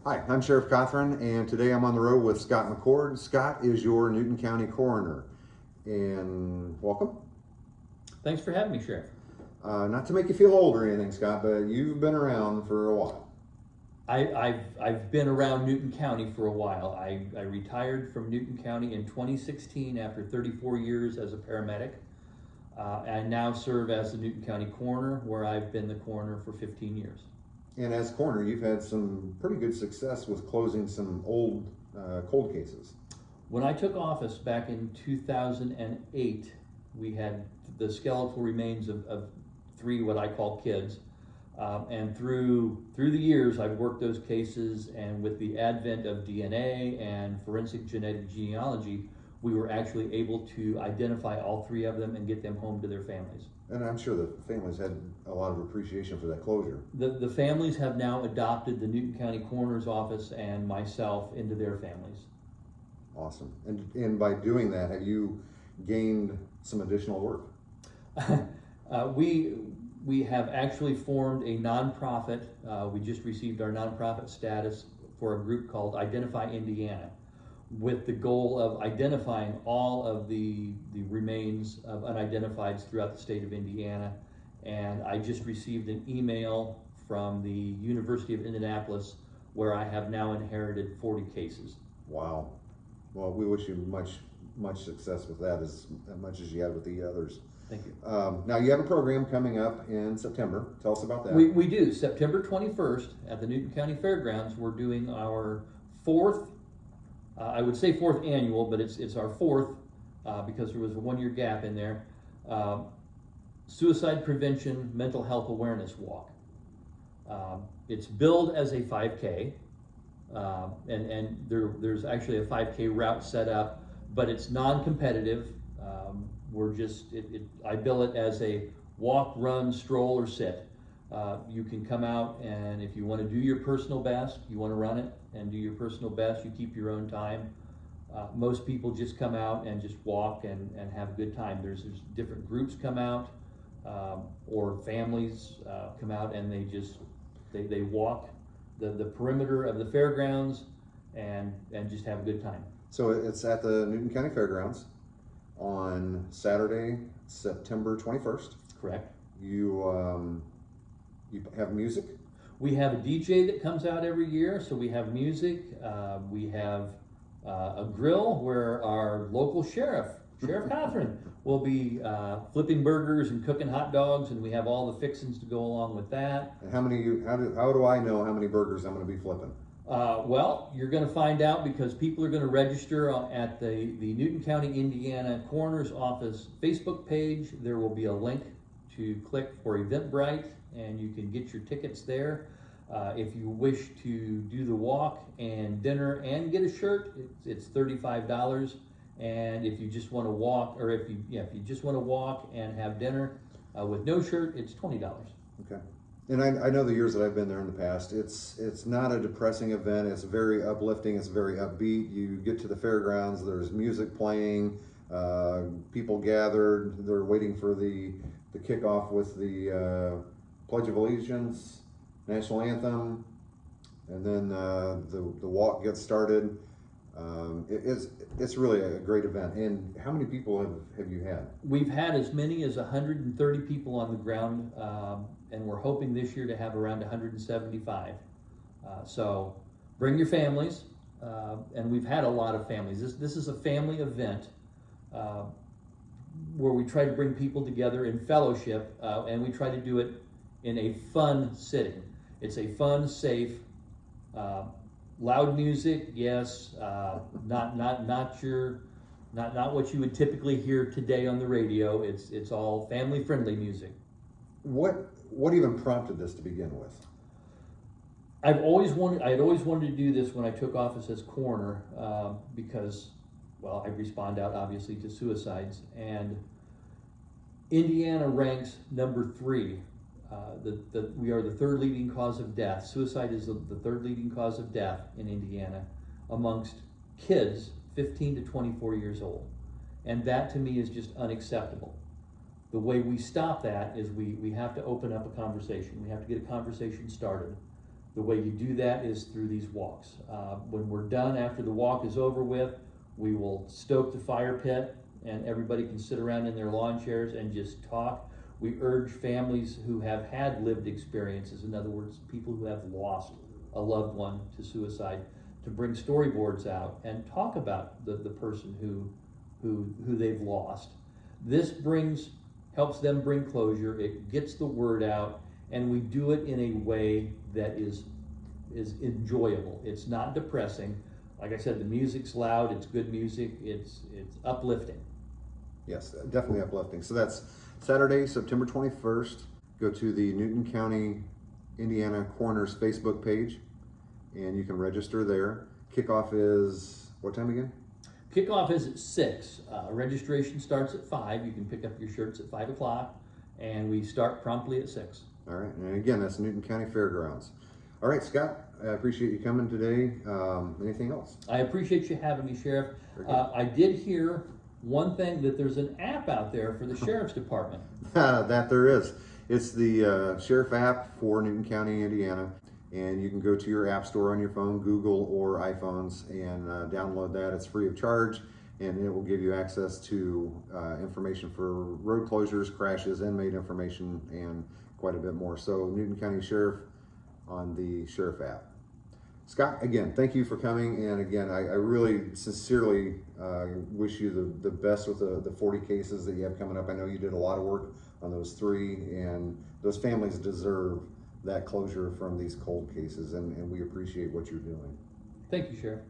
Hi, I'm Sheriff Cothran, and today I'm on the road with Scott McCord. Scott is your Newton County Coroner, and welcome. Thanks for having me, Sheriff. Not to make you feel old or anything, Scott, but you've been around for a while. I've been around Newton County for a while. I retired from Newton County in 2016 after 34 years as a paramedic. I now serve as the Newton County Coroner, where I've been the coroner for 15 years. And as coroner, you've had some pretty good success with closing some old cold cases. When I took office back in 2008, we had the skeletal remains of three what I call kids. And through the years, I've worked those cases, and with the advent of DNA and forensic genetic genealogy, we were actually able to identify all three of them and get them home to their families. And I'm sure the families had a lot of appreciation for that closure. The families have now adopted the Newton County Coroner's Office and myself into their families. Awesome. And by doing that, have you gained some additional work? We have actually formed a nonprofit. We just received our nonprofit status for a group called Identify Indiana, with the goal of identifying all of the remains of unidentifieds throughout the state of Indiana. And I just received an email from the University of Indianapolis where I have now inherited 40 cases. Wow. Well, we wish you much success with that, as much as you had with the others. Thank you. Now, you have a program coming up in September. Tell us about that. We do. September 21st at the Newton County Fairgrounds, we're doing our fourth, I would say fourth annual, but it's our fourth because there was a 1-year gap in there, Suicide Prevention Mental Health Awareness Walk. It's billed as a 5K, and there's actually a 5K route set up, but it's non-competitive. I bill it as a walk, run, stroll, or sit. You can come out, and if you want to do your personal best, you want to run it and do your personal best, you keep your own time. Most people just come out and just walk and have a good time. There's different groups come out, or families come out, and they walk the perimeter of the fairgrounds and just have a good time. So it's at the Newton County Fairgrounds on Saturday, September 21st. Correct. You have music? We have a DJ that comes out every year, so we have music. We have a grill where our local Sheriff Cothran, will be flipping burgers and cooking hot dogs, and we have all the fixings to go along with that. And how do I know how many burgers I'm going to be flipping? Well, you're going to find out because people are going to register at the Newton County, Indiana Coroner's Office Facebook page. There will be a link to click for Eventbrite, and you can get your tickets there. If you wish to do the walk and dinner and get a shirt, it's $35. And if you just want to walk, or if you just want to walk and have dinner with no shirt, it's $20. Okay. And I know the years that I've been there in the past, it's not a depressing event. It's very uplifting. It's very upbeat. You get to the fairgrounds, there's music playing, people gathered. They're waiting for the kickoff with the Pledge of Allegiance, National Anthem, and then the walk gets started. It's really a great event. And how many people have you had? We've had as many as 130 people on the ground, and we're hoping this year to have around 175. So bring your families, and we've had a lot of families. This is a family event where we try to bring people together in fellowship, and we try to do it in a fun setting. It's a fun, safe, loud music, yes, not what you would typically hear today on the radio. It's all family friendly music. What even prompted this to begin with? I had always wanted to do this when I took office as coroner, because, well, I respond out obviously to suicides, and Indiana ranks number 3. We are the third leading cause of death. Suicide is the third leading cause of death in Indiana amongst kids 15 to 24 years old. And that to me is just unacceptable. The way we stop that is we have to open up a conversation. We have to get a conversation started. The way you do that is through these walks. When we're done, after the walk is over with, we will stoke the fire pit and everybody can sit around in their lawn chairs and just talk. We urge families who have had lived experiences, in other words, people who have lost a loved one to suicide, to bring storyboards out and talk about the person who they've lost. This helps them bring closure, it gets the word out, and we do it in a way that is enjoyable. It's not depressing. Like I said, the music's loud, it's good music, it's uplifting. Yes, definitely uplifting. So that's Saturday, September 21st. Go to the Newton County, Indiana Coroner's Facebook page, and you can register there. Kickoff is what time again? Kickoff is at 6. Registration starts at 5. You can pick up your shirts at 5 o'clock, and we start promptly at 6. All right, and again, that's Newton County Fairgrounds. All right, Scott, I appreciate you coming today. Anything else? I appreciate you having me, Sheriff. I did hear one thing, that there's an app out there for the Sheriff's Department. That there is. It's the Sheriff app for Newton County, Indiana, and you can go to your app store on your phone, Google or iPhones, and download that. It's free of charge, and it will give you access to information for road closures, crashes, inmate information, and quite a bit more. So Newton County Sheriff on the Sheriff app. Scott, again, thank you for coming, and again, I really sincerely wish you the best with the 40 cases that you have coming up. I know you did a lot of work on those 3, and those families deserve that closure from these cold cases, and we appreciate what you're doing. Thank you, Sheriff.